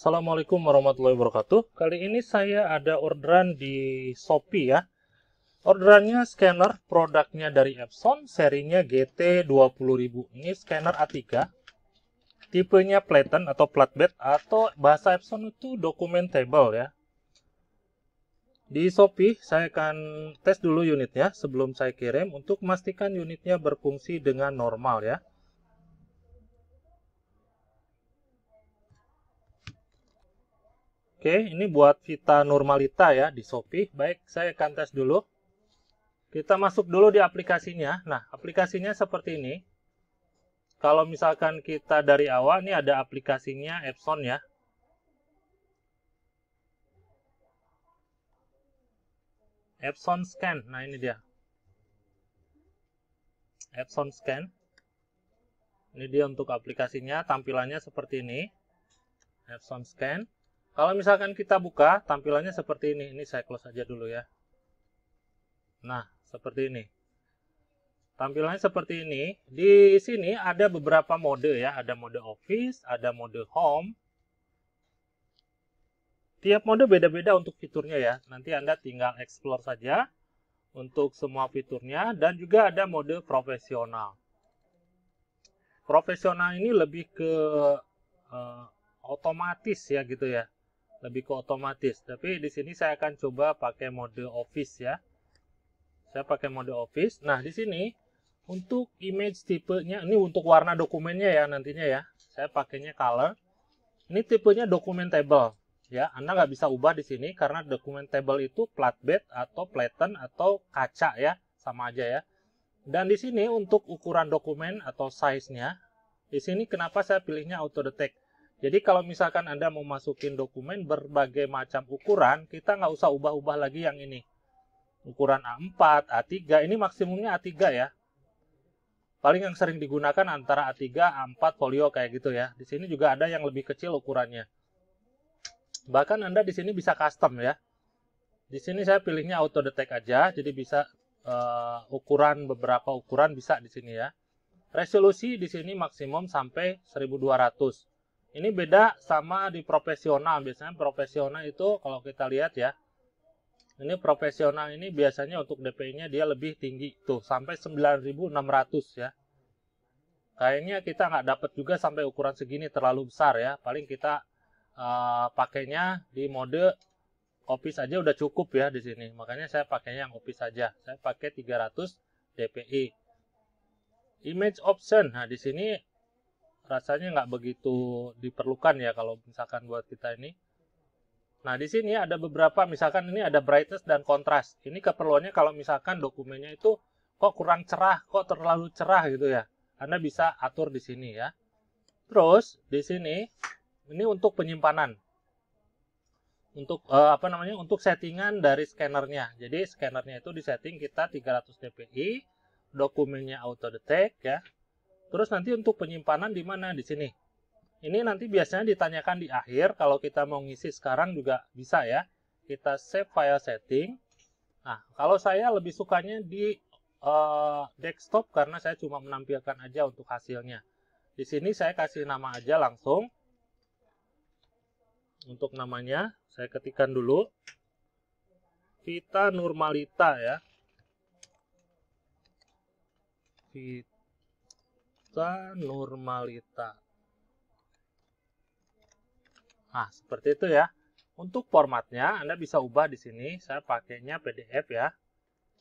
Assalamualaikum warahmatullahi wabarakatuh. Kali ini saya ada orderan di Shopee ya. Orderannya scanner, produknya dari Epson, serinya GT20000. Ini scanner A3. Tipenya flatten atau flatbed atau bahasa Epson itu documentable ya. Di Shopee saya akan tes dulu unitnya sebelum saya kirim untuk memastikan unitnya berfungsi dengan normal ya. Oke, ini buat Vita Normalita ya di Shopee. Baik, saya akan tes dulu. Kita masuk dulu di aplikasinya. Nah, aplikasinya seperti ini. Kalau misalkan kita dari awal, ini ada aplikasinya Epson ya. Epson Scan. Nah, ini dia. Epson Scan. Ini dia untuk aplikasinya. Tampilannya seperti ini. Epson Scan. Kalau misalkan kita buka, tampilannya seperti ini. Ini saya close aja dulu ya. Nah, seperti ini. Tampilannya seperti ini. Di sini ada beberapa mode ya. Ada mode Office, ada mode Home. Tiap mode beda-beda untuk fiturnya ya. Nanti Anda tinggal explore saja untuk semua fiturnya. Dan juga ada mode profesional. Profesional ini lebih ke otomatis ya gitu ya. Lebih ke otomatis. Tapi di sini saya akan coba pakai mode Office ya. Saya pakai mode Office. Nah, di sini untuk image tipenya, ini untuk warna dokumennya ya nantinya ya. Saya pakainya color. Ini tipenya documentable ya. Anda nggak bisa ubah di sini karena documentable itu flatbed atau flatten atau kaca ya, sama aja ya. Dan di sini untuk ukuran dokumen atau size-nya, di sini kenapa saya pilihnya auto detect. Jadi kalau misalkan Anda mau masukin dokumen berbagai macam ukuran, kita nggak usah ubah-ubah lagi yang ini. Ukuran A4, A3, ini maksimumnya A3 ya. Paling yang sering digunakan antara A3, A4, folio kayak gitu ya. Di sini juga ada yang lebih kecil ukurannya. Bahkan Anda di sini bisa custom ya. Di sini saya pilihnya auto detect aja, jadi bisa beberapa ukuran bisa di sini ya. Resolusi di sini maksimum sampai 1200. Ini beda sama di profesional. Biasanya profesional itu kalau kita lihat ya. Ini profesional ini biasanya untuk DPI-nya dia lebih tinggi tuh sampai 9600 ya. Kayaknya kita nggak dapat juga sampai ukuran segini terlalu besar ya. Paling kita pakainya di mode Office aja udah cukup ya di sini. Makanya saya pakainya yang Office saja. Saya pakai 300 dpi. Image option. Nah, di sini rasanya nggak begitu diperlukan ya kalau misalkan buat kita ini. Nah, di sini ada beberapa, misalkan ini ada brightness dan kontras. Ini keperluannya kalau misalkan dokumennya itu kok kurang cerah, kok terlalu cerah gitu ya. Anda bisa atur di sini ya. Terus di sini ini untuk penyimpanan. Untuk untuk settingan dari scannernya. Jadi scannernya itu disetting kita 300 dpi, dokumennya auto detect ya. Terus nanti untuk penyimpanan di mana? Di sini. Ini nanti biasanya ditanyakan di akhir. Kalau kita mau ngisi sekarang juga bisa ya. Kita save file setting. Nah, kalau saya lebih sukanya di desktop karena saya cuma menampilkan aja untuk hasilnya. Di sini saya kasih nama aja langsung. Untuk namanya, saya ketikkan dulu. Vita Normalita ya. Vita Normalita. Nah, seperti itu ya. Untuk formatnya, Anda bisa ubah di sini. Saya pakainya PDF ya.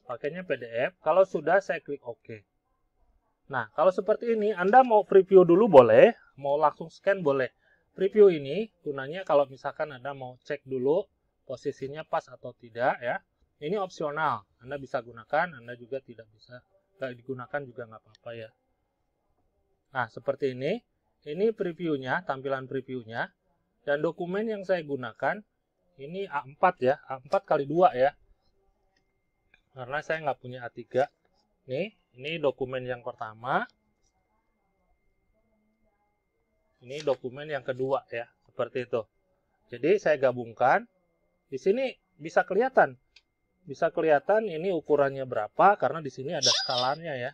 Pakainya PDF. Kalau sudah, saya klik OK. Nah, kalau seperti ini, Anda mau preview dulu boleh. Mau langsung scan boleh. Preview ini gunanya kalau misalkan Anda mau cek dulu posisinya pas atau tidak ya. Ini opsional. Anda bisa gunakan, Anda juga tidak bisa. Tidak digunakan juga nggak apa-apa ya. Nah, seperti ini. Ini previewnya, tampilan previewnya. Dan dokumen yang saya gunakan, ini A4 ya. A4 kali 2 ya. Karena saya nggak punya A3. Nih, ini dokumen yang pertama. Ini dokumen yang kedua ya, seperti itu. Jadi saya gabungkan. Di sini bisa kelihatan. Bisa kelihatan ini ukurannya berapa karena di sini ada skalanya ya.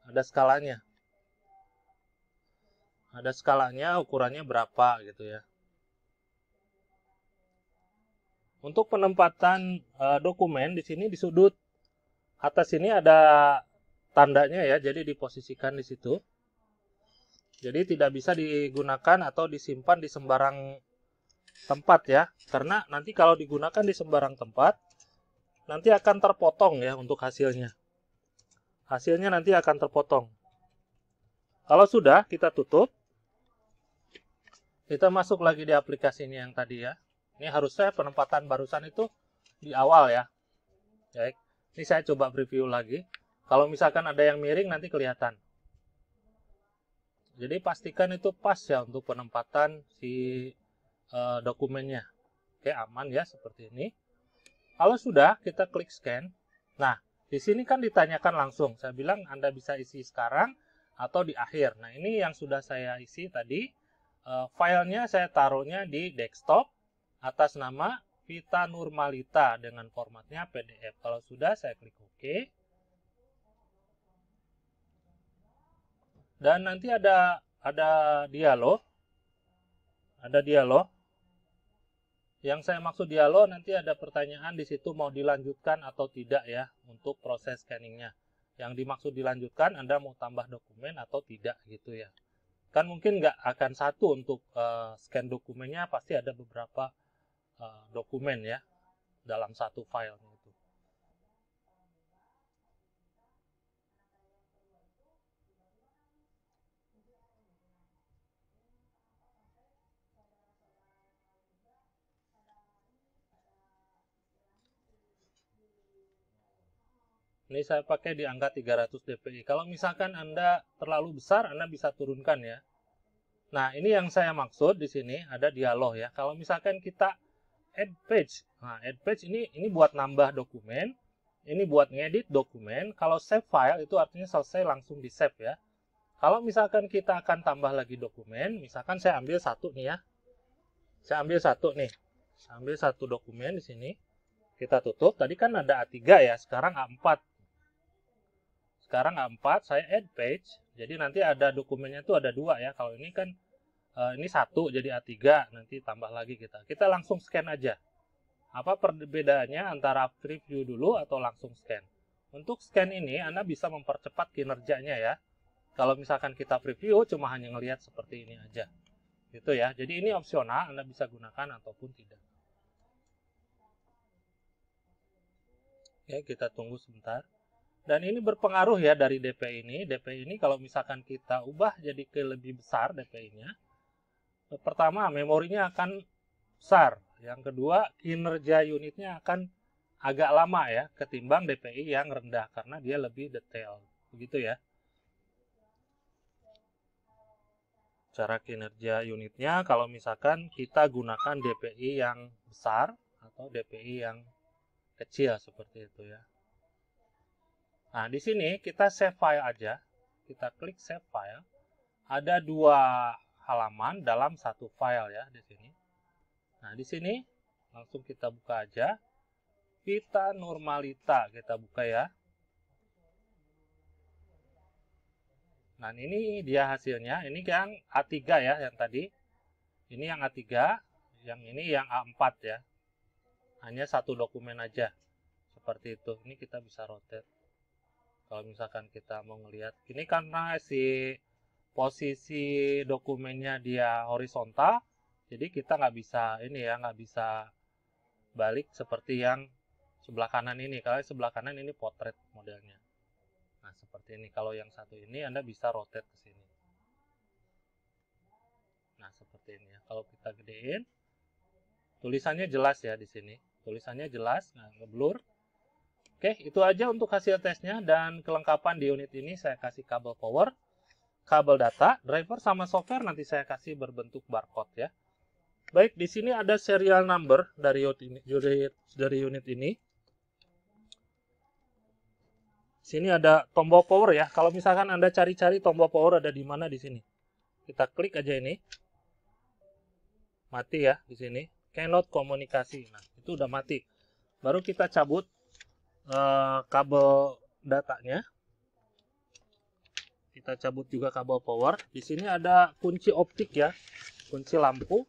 Ada skalanya. Ada skalanya ukurannya berapa gitu ya. Untuk penempatan dokumen di sini di sudut atas ini ada tandanya ya, jadi diposisikan di situ. Jadi tidak bisa digunakan atau disimpan di sembarang tempat ya, karena nanti kalau digunakan di sembarang tempat nanti akan terpotong ya untuk hasilnya. Hasilnya nanti akan terpotong. Kalau sudah, kita tutup. Kita masuk lagi di aplikasi ini yang tadi ya. Ini harusnya penempatan barusan itu di awal ya. Baik. Ini saya coba preview lagi. Kalau misalkan ada yang miring nanti kelihatan. Jadi pastikan itu pas ya untuk penempatan si dokumennya. Oke, aman ya seperti ini. Kalau sudah, kita klik scan. Nah, di sini kan ditanyakan langsung. Saya bilang Anda bisa isi sekarang atau di akhir. Nah, ini yang sudah saya isi tadi. Filenya saya taruhnya di desktop atas nama Vita Nurmalita dengan formatnya PDF. Kalau sudah, saya klik OK. Dan nanti ada dialog. Ada dialog. Yang saya maksud dialog nanti ada pertanyaan di situ mau dilanjutkan atau tidak ya untuk proses scanningnya. Yang dimaksud dilanjutkan Anda mau tambah dokumen atau tidak gitu ya. Kan mungkin nggak akan satu untuk scan dokumennya, pasti ada beberapa dokumen ya dalam satu file itu. Ini saya pakai di angka 300 dpi. Kalau misalkan Anda terlalu besar, Anda bisa turunkan ya. Nah, ini yang saya maksud di sini ada dialog ya. Kalau misalkan kita add page. Nah, add page ini buat nambah dokumen, ini buat ngedit dokumen. Kalau save file itu artinya selesai langsung di save ya. Kalau misalkan kita akan tambah lagi dokumen, misalkan saya ambil satu nih ya. Saya ambil satu nih. Saya ambil satu dokumen di sini. Kita tutup. Tadi kan ada A3 ya, sekarang A4. Sekarang A4 saya add page. Jadi nanti ada dokumennya itu ada dua ya. Kalau ini kan ini satu jadi A3, nanti tambah lagi kita. Kita langsung scan aja. Apa perbedaannya antara preview dulu atau langsung scan? Untuk scan ini Anda bisa mempercepat kinerjanya ya. Kalau misalkan kita preview cuma hanya ngelihat seperti ini aja. Gitu ya. Jadi ini opsional, Anda bisa gunakan ataupun tidak. Oke, kita tunggu sebentar. Dan ini berpengaruh ya dari DPI ini. DPI ini kalau misalkan kita ubah jadi ke lebih besar DPI-nya, pertama memorinya akan besar. Yang kedua kinerja unitnya akan agak lama ya ketimbang DPI yang rendah karena dia lebih detail. Begitu ya. Cara kinerja unitnya kalau misalkan kita gunakan DPI yang besar atau DPI yang kecil seperti itu ya. Nah, di sini kita save file aja. Kita klik save file. Ada dua halaman dalam satu file ya di sini. Nah, di sini langsung kita buka aja. Vita Nurmalita kita buka ya. Nah, ini dia hasilnya. Ini yang A3 ya yang tadi. Ini yang A3, yang ini yang A4 ya. Hanya satu dokumen aja. Seperti itu. Ini kita bisa rotate. Kalau misalkan kita mau ngelihat, ini karena si posisi dokumennya dia horizontal, jadi kita nggak bisa ini ya, nggak bisa balik seperti yang sebelah kanan ini. Kalau sebelah kanan ini potret modelnya. Nah seperti ini. Kalau yang satu ini Anda bisa rotate ke sini. Nah seperti ini ya. Kalau kita gedein, tulisannya jelas ya di sini. Tulisannya jelas, nggak ngeblur. Oke, itu aja untuk hasil tesnya dan kelengkapan di unit ini saya kasih kabel power, kabel data, driver sama software nanti saya kasih berbentuk barcode ya. Baik, di sini ada serial number dari unit ini. Sini ada tombol power ya. Kalau misalkan Anda cari-cari tombol power ada di mana di sini. Kita klik aja ini. Mati ya di sini. Cannot komunikasi. Nah, itu udah mati. Baru kita cabut kabel datanya. Kita cabut juga kabel power. Di sini ada kunci optik ya, kunci lampu.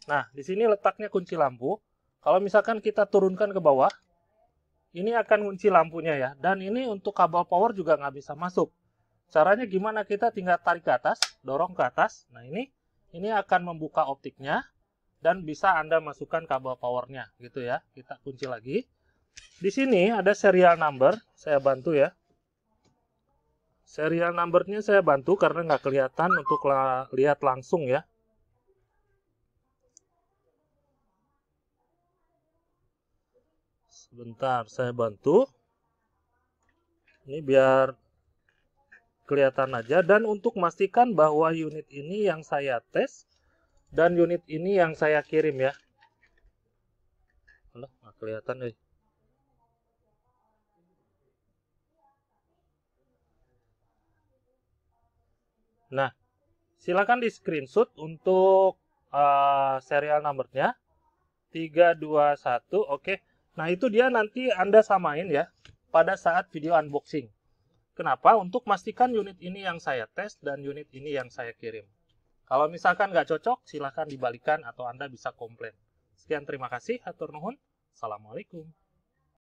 Nah, di sini letaknya kunci lampu. Kalau misalkan kita turunkan ke bawah, ini akan kunci lampunya ya. Dan ini untuk kabel power juga nggak bisa masuk. Caranya gimana? Kita tinggal tarik ke atas, dorong ke atas. Nah, ini akan membuka optiknya dan bisa Anda masukkan kabel powernya gitu ya. Kita kunci lagi. Di sini ada serial number, saya bantu ya. Serial numbernya saya bantu karena nggak kelihatan untuk lihat langsung ya. Sebentar, saya bantu. Ini biar kelihatan aja. Dan untuk memastikan bahwa unit ini yang saya tes dan unit ini yang saya kirim ya. Alah, nggak kelihatan nih. Nah, silakan di screenshot untuk serial numbernya 321. Oke. Nah, itu dia nanti Anda samain ya pada saat video unboxing. Kenapa? Untuk memastikan unit ini yang saya tes dan unit ini yang saya kirim. Kalau misalkan nggak cocok, silahkan dibalikan atau Anda bisa komplain. Sekian, terima kasih. Hatur nuhun. Assalamualaikum.